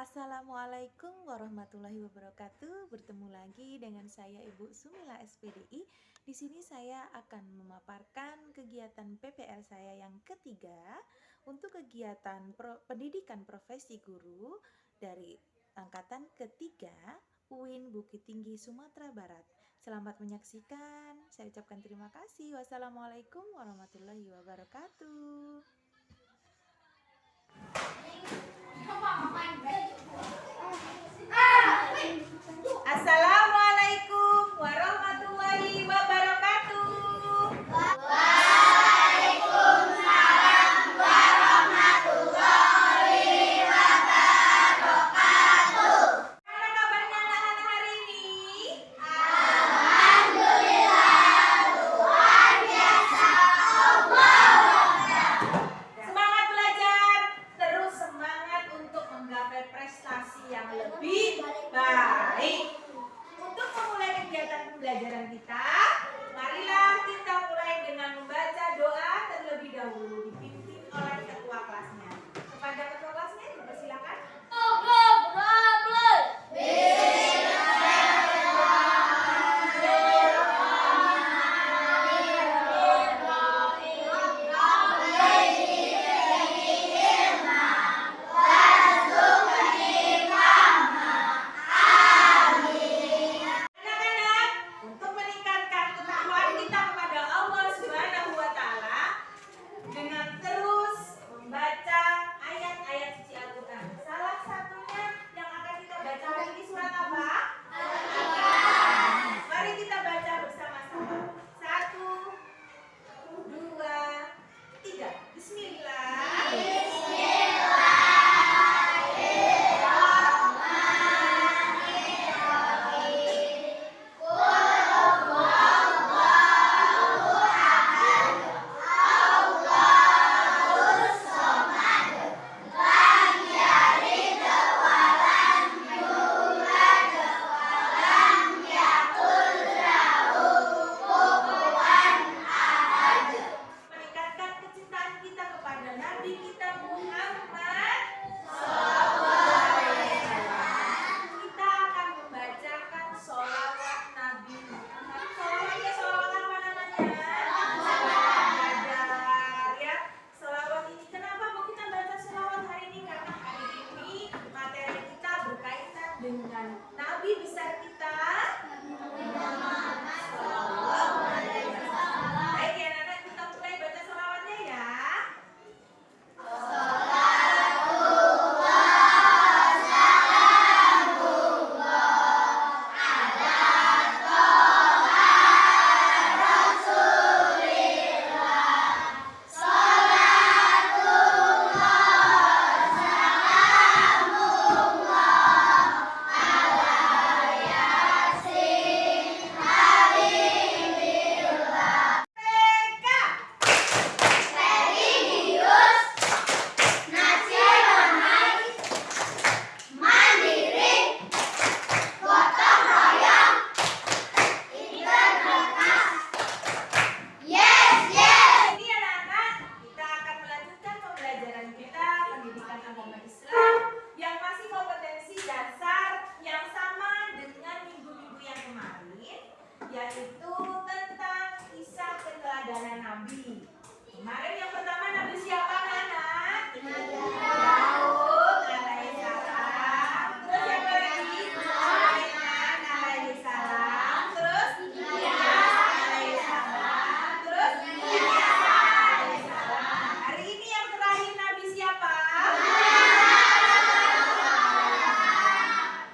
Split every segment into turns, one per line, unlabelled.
Assalamualaikum warahmatullahi wabarakatuh. Bertemu lagi dengan saya Ibu Sumila SPDI. Di sini saya akan memaparkan kegiatan PPL saya yang ketiga untuk kegiatan pendidikan profesi guru dari angkatan ketiga UIN Bukit Tinggi Sumatera Barat. Selamat menyaksikan. Saya ucapkan terima kasih. Wassalamualaikum warahmatullahi wabarakatuh. Assalamualaikum warahmatullahi wabarakatuh.
Waalaikumsalam warahmatullahi wabarakatuh.
Gimana kabarnya anak-anak hari ini?
Alhamdulillah, luar biasa. Allah.
Semangat belajar, terus semangat untuk menggapai prestasi yang lebih baik. Untuk memulai kegiatan pembelajaran kita, marilah kita mulai dengan membaca doa terlebih dahulu dipimpin oleh ketua kelasnya. Kepada ketua kelasnya dipersilakan. Anak-anak, untuk meningkatkan ketakwaan kita kepada Allah Subhanahu wa Ta'ala dengan terus membaca ayat-ayat suci Al-Quran. Salah satunya yang akan kita baca hari ini surat apa? Al-Baqarah. Mari kita baca bersama-sama. 1, 2, 3. Bismillah. Meningkatkan kecintaan kita kepada Nabi kita Muhammad SAW. Kita akan membacakan sholawat Nabi Muhammad. Sholawatnya sholawat apa namanya? Sholawat ya. Sholawat ini kenapa mau kita baca sholawat hari ini? Karena hari ini materi kita berkaitan dengan Nabi besar kita Muhammad SAW. Baik ya anak-anak, kita mulai baca sholawatnya ya. TK.
Religius, nasionalis, mandiri, gotong royong, integritas. Yes, yes.
Ini anak-anak, kita akan melanjutkan pembelajaran kita pendidikan agama Islam yang masih kompetensi dasar yang sama dengan minggu-minggu yang kemarin, yaitu tentang kisah keteladanan Nabi. Kemarin yang pertama Nabi siapa anak? Daud alaihissalam. Terus siapa lagi? Sulaiman alaihissalam. Terus Ilyas alaihissalam. Terus Isa alaihissalam. Hari ini yang terakhir Nabi siapa?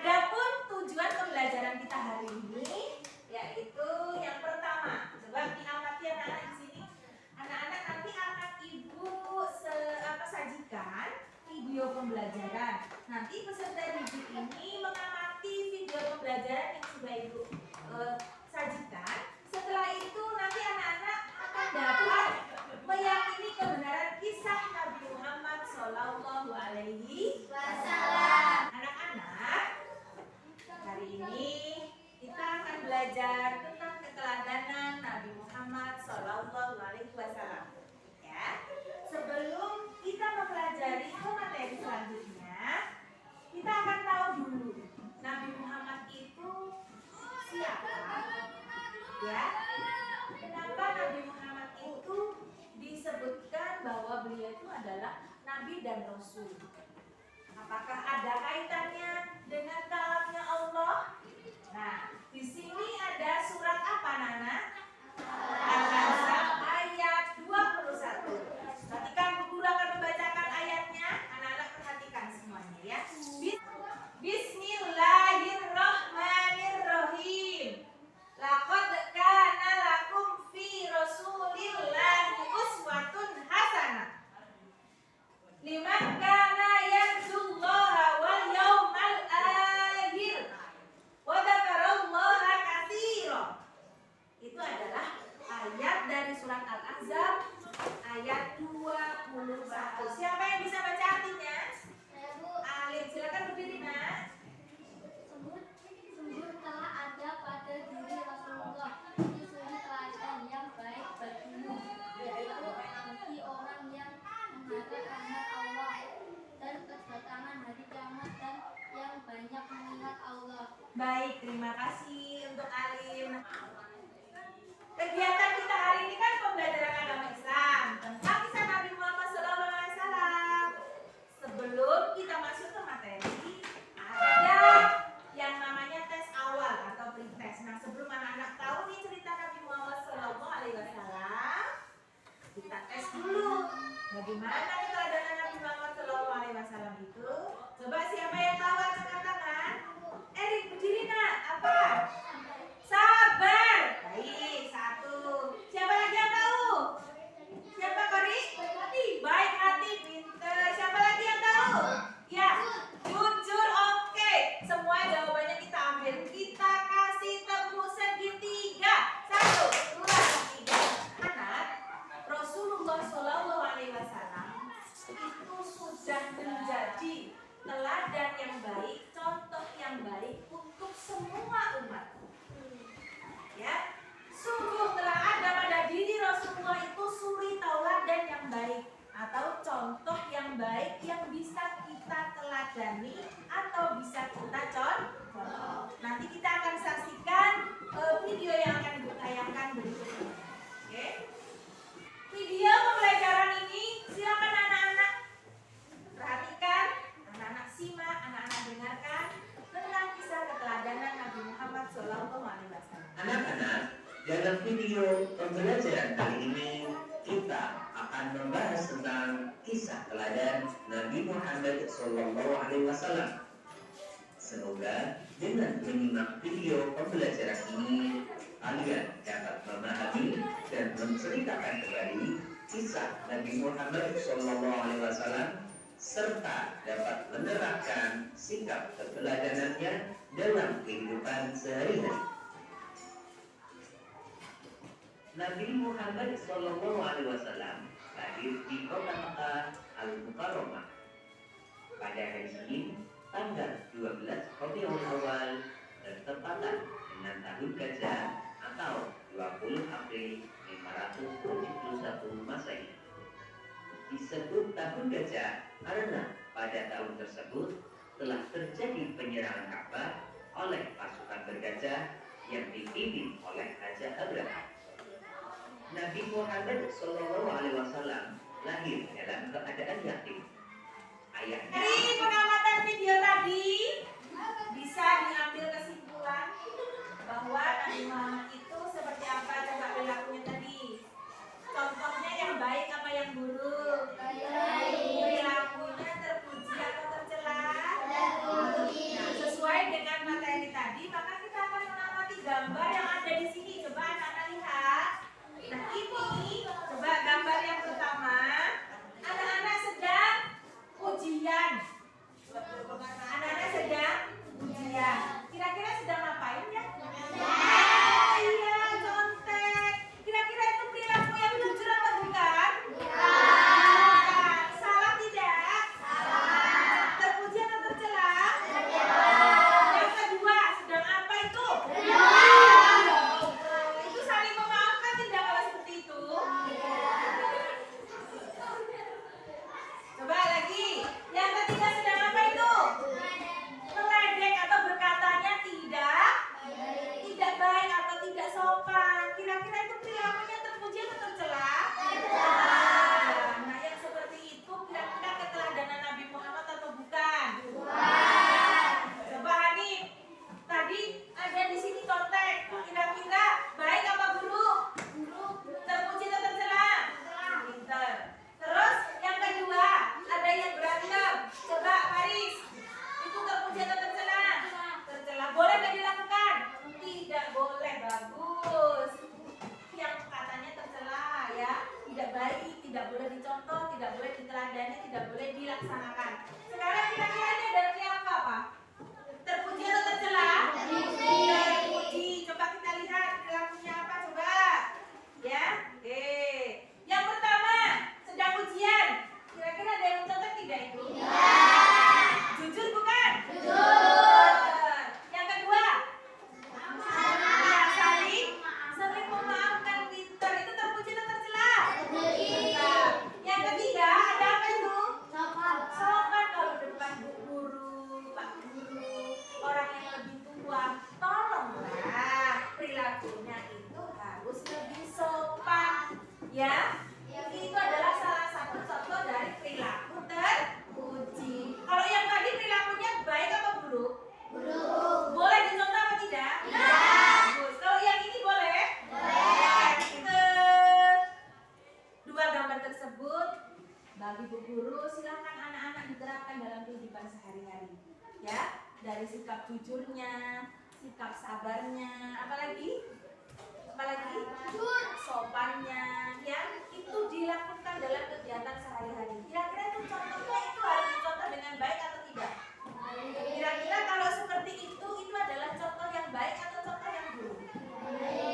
Adapun tujuan pembelajaran kita hari ini yaitu yang pertama, coba diamati anak-anak di sini. Anak-anak nanti akan ibu sajikan video pembelajaran. Nanti peserta didik ini mengamati video pembelajaran yang sudah ibu sajikan. Setelah itu nanti anak-anak akan dapat meyakini kebenaran kisah Nabi Muhammad Shallallahu Alaihi Wasallam. Anak-anak, hari ini kita akan belajar tentang keteladanan Nabi Muhammad Shallallahu Alaihi Wasallam. Ya, sebelum kita mempelajari materi selanjutnya, kita Nabi dan Rasul. Apakah ada kaitannya dengan kalamnya Allah? Nah, di sini ada surat apa, Nana? Al-Ahzab ayat 21. Perhatikan, Bu Guru akan membacakan ayatnya. Anak-anak perhatikan semuanya ya. Bismillahirrahmanirrahim. Laqad kana lakum fi Rasulillahi uswatun hasanah liman kana yarjullaha wal yawmal akhir wa dzakarallaha katsiran. Itu adalah ayat dari surat Al-Ahzab ayat 21. Siapa yang bisa baca artinya? Alif, silakan berdiri, Nak.
Sungguh telah ada pada diri Rasulullah suri teladan yang baik bagimu, yaitu bagi orang yang mengharap rahmat Allah dan kedatangan hari kiamat dan yang banyak mengingat Allah.
Baik, terima kasih untuk Alim. Kegiatan kita hari ini kan pembelajaran agama Islam tentang kisah Nabi Muhammad SAW. Sebelum kita masuk ke materi, ada yang namanya tes awal atau pretest. Nah, sebelum anak-anak tahu nih cerita Nabi Muhammad SAW, kita tes dulu. Bagaimana keteladanan Nabi Muhammad SAW itu? Coba siapa yang tahu angkat tangan? Erik, berdiri, Nak. Apa? Sabar. Baik, satu. Siapa lagi yang tahu? Siapa, Kori? Baik hati, pinter. Siapa lagi yang tahu? Ya, jujur, oke. Semua jawabannya kita ambil. Kita kasih tepuk segitiga. 1, 2, 3. Anak, Rasulullah SAW itu sudah menjadi teladan yang baik, contoh yang baik untuk semua umat. Ya, sungguh telah ada pada diri Rasulullah itu suri tauladan yang baik atau contoh yang baik yang bisa kita teladani atau bisa kita contoh. Nanti kita akan saksikan video yang akan Ibu tayangkan berikutnya. Oke? Video pembelajaran ini silakan anak-anak perhatikan, anak-anak simak, anak-anak dengarkan tentang kisah keteladanan Nabi Muhammad SAW.
Anak-anak, dalam video pembelajaran kali ini kita akan membahas tentang kisah teladan Nabi Muhammad SAW. Semoga dengan menyimak video pembelajaran ini kalian dapat memahami dan menceritakan kembali kisah Nabi Muhammad SAW serta dapat menerapkan sikap keteladanannya dalam kehidupan sehari-hari. Nabi Muhammad SAW lahir di kota Makkah Al-Mukarramah pada hari Senin tanggal 12 Rabiul Awal bertepatan 6 tahun Gajah atau 20 April 571 Masehi. Disebut tahun Gajah karena pada tahun tersebut telah terjadi penyerangan Ka'bah oleh pasukan bergajah yang dipimpin oleh Raja Abraham. Nabi Muhammad SAW lahir dalam keadaan yatim. Ayahnya.
Dari pengamatan video tadi bisa diambil kesimpulan bahwa Nabi Muhammad itu seperti apa coba perilakunya tadi. Contohnya yang baik apa yang buruk? Perilakunya terpuji atau tercela? Nah, sesuai dengan materi tadi, maka kita akan mengamati gambar yang ada di sini. Coba anak-anak lihat. Nah, ini coba gambar yang pertama. Anak-anak sedang ujian. sehari-hari. Ya, dari sikap jujurnya, sikap sabarnya, apalagi sopannya, yang itu dilakukan dalam kegiatan sehari-hari. Kira-kira itu contohnya itu harus dicontoh dengan baik atau tidak? Kira-kira kalau seperti itu adalah contoh yang baik atau contoh yang buruk?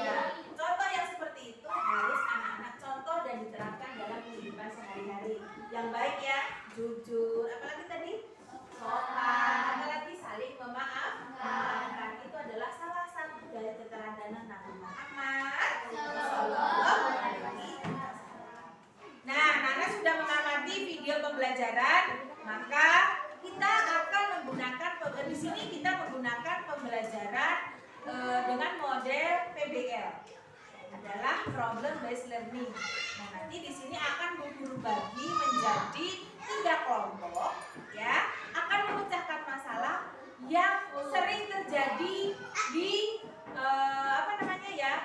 Ya, contoh yang seperti itu harus anak-anak contoh dan diterapkan dalam kehidupan sehari-hari. Yang baik ya, jujur, apalagi tadi sopan, apalagi saling memaafkan. Itu adalah salah satu dari keteladanan Nabi Muhammad Sallallahu Alaihi Wasallam. Nah, Nana sudah mengamati video pembelajaran, maka kita akan menggunakan di sini kita menggunakan pembelajaran dengan model PBL, adalah problem based learning. Nah, nanti di sini akan guru bagi menjadi 3 kelompok, ya, akan memecahkan masalah yang sering terjadi di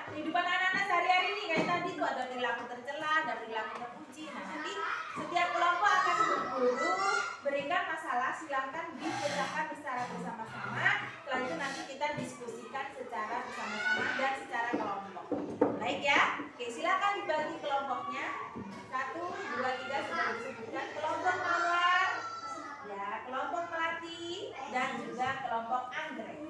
kehidupan anak-anak sehari-hari ini. Kayak tadi itu ada perilaku tercela, ada perilaku terpuji. Nah, nanti setiap kelompok akan guru berikan masalah, silakan dipecahkan secara bersama-sama. Setelah itu nanti kita diskusikan secara bersama-sama dan secara kelompok. Baik ya, oke, silakan dibagi kelompoknya. 1, 2, 3 sudah disebutkan. Kelompok mawar, ya, kelompok melati, dan juga kelompok anggrek.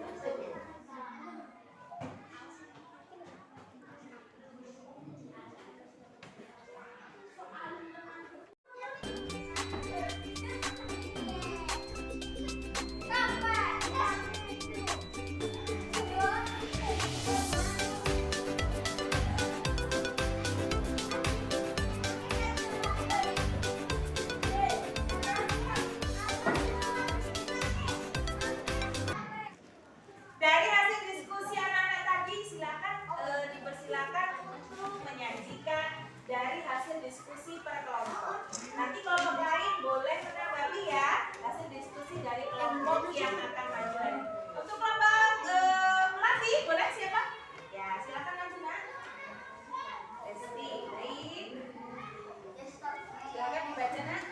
Dari hasil diskusi anak-anak tadi, dipersilakan untuk menyajikan dari hasil diskusi per kelompok. Nanti kelompok lain boleh menanggapi ya hasil diskusi dari kelompok yang akan maju lagi. Untuk kelompok melati, boleh siapa? Ya, silakan maju nak. Resti, baik. Silakan dibaca nak.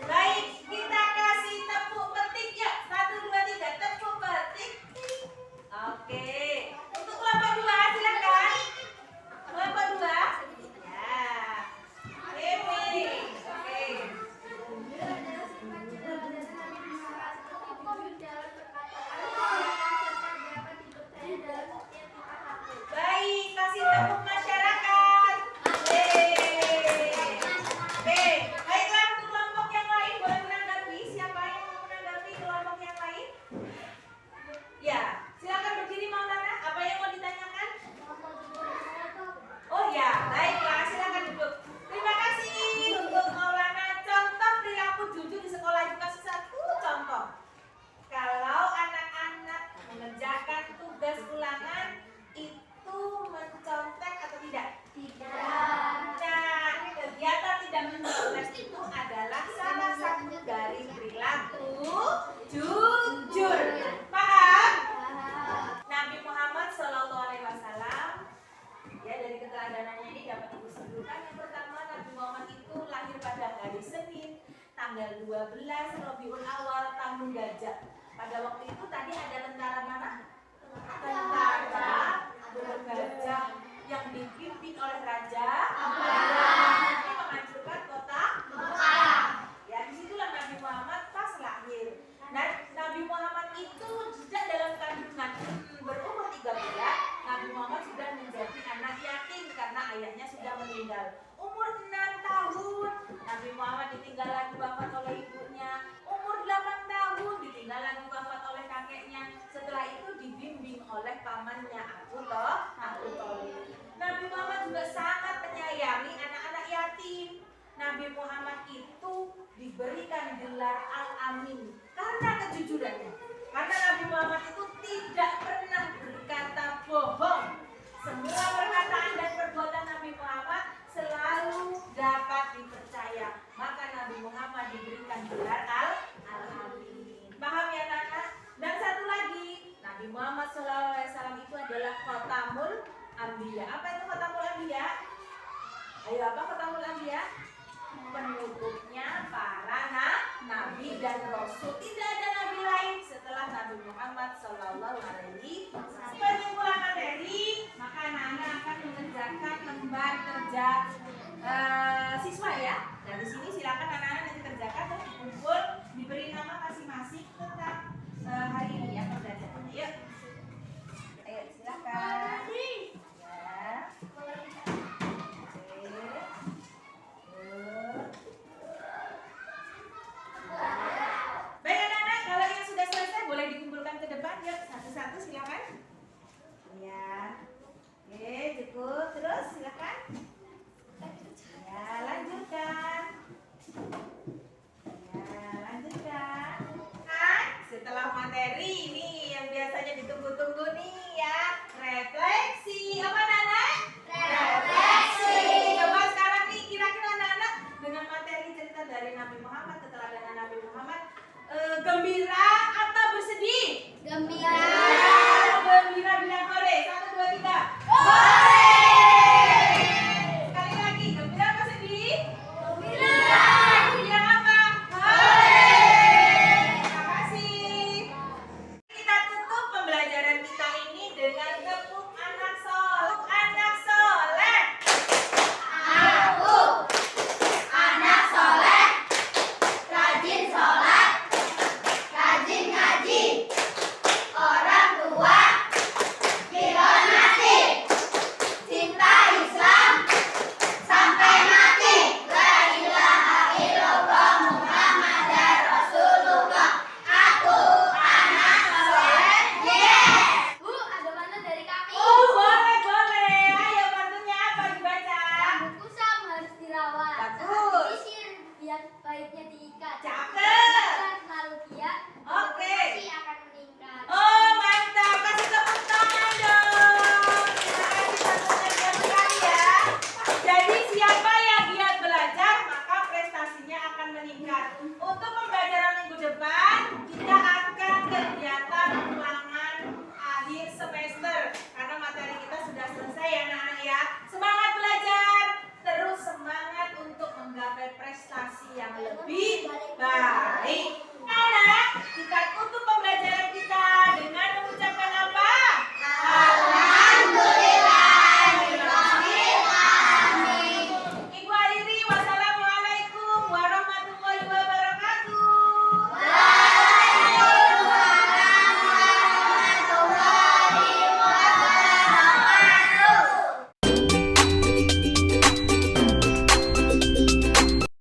Baik, kita kasih tepuk petik ya. 1, 2, 3, tepuk petik. Oke. Untuk kelompok 2 silakan. Kelompok 2. Ya. Oke. Baik, kasih tepuk masyarakat. Baiklah, untuk kelompok yang lain boleh menanggapi. Siapa yang mau menanggapi kelompok yang lain? Ya, silakan berdiri Maulana. Apa yang mau ditanyakan? Oh ya, baiklah, silakan duduk. Terima kasih untuk Maulana. Contoh perilaku jujur di sekolah itu kasih 1 contoh. Kalau anak-anak mengerjakan tugas ulangan itu mencontek atau tidak? Tidak. Nah, kegiatan tidak mencontek itu adalah salah satu dari perilaku jujur. Paham? Nabi Muhammad SAW, ya, dari keteladanannya ini dapat ibu simpulkan. Yang pertama, Nabi Muhammad itu lahir pada hari Senin, tanggal 12 Rabiul Awal tahun Gajah. Pada waktu itu tadi ada tentara mana? Tentara bergajah yang dipimpin oleh Raja Abraham yang menghancurkan kota Mekah. Ya, disitulah Nabi Muhammad pas lahir. Dan Nabi Muhammad itu sejak dalam kandungan berumur 3 bulan, Nabi Muhammad sudah menjadi anak yatim karena ayahnya sudah meninggal. Umur 6 tahun, Nabi Muhammad ditinggal lagi wafat oleh ibunya. Umur 8 tahun, ditinggal lagi wafat oleh kakeknya. Setelah itu dibimbing oleh pamannya Abu Thalib. Nabi Muhammad juga sangat menyayangi anak-anak yatim. Nabi Muhammad itu diberikan gelar Al-Amin karena kejujurannya. Karena Nabi Muhammad itu tidak pernah berkata bohong. Semua perkataan dan perbuatan Nabi Muhammad selalu dapat dipercaya. Maka Nabi Muhammad diberikan gelar Al-Amin. Paham ya Nana? Dan satu lagi, Nabi Muhammad SAW itu adalah khotam Khatamul Anbiya. Apa itu Khatamul Anbiya? Ayo, apa Khatamul Anbiya? Penutupnya para nabi dan rasul. Tidak ada nabi lain setelah Nabi Muhammad Sallallahu Alaihi Wasallam. Penyimpulan materi, maka anak-anak akan mengerjakan lembar kerja siswa ya. Dan di sini silakan anak-anak nanti kerjakan terus dikumpul, diberi nama masing-masing tentang hari ini ya pembelajarannya. Yuk.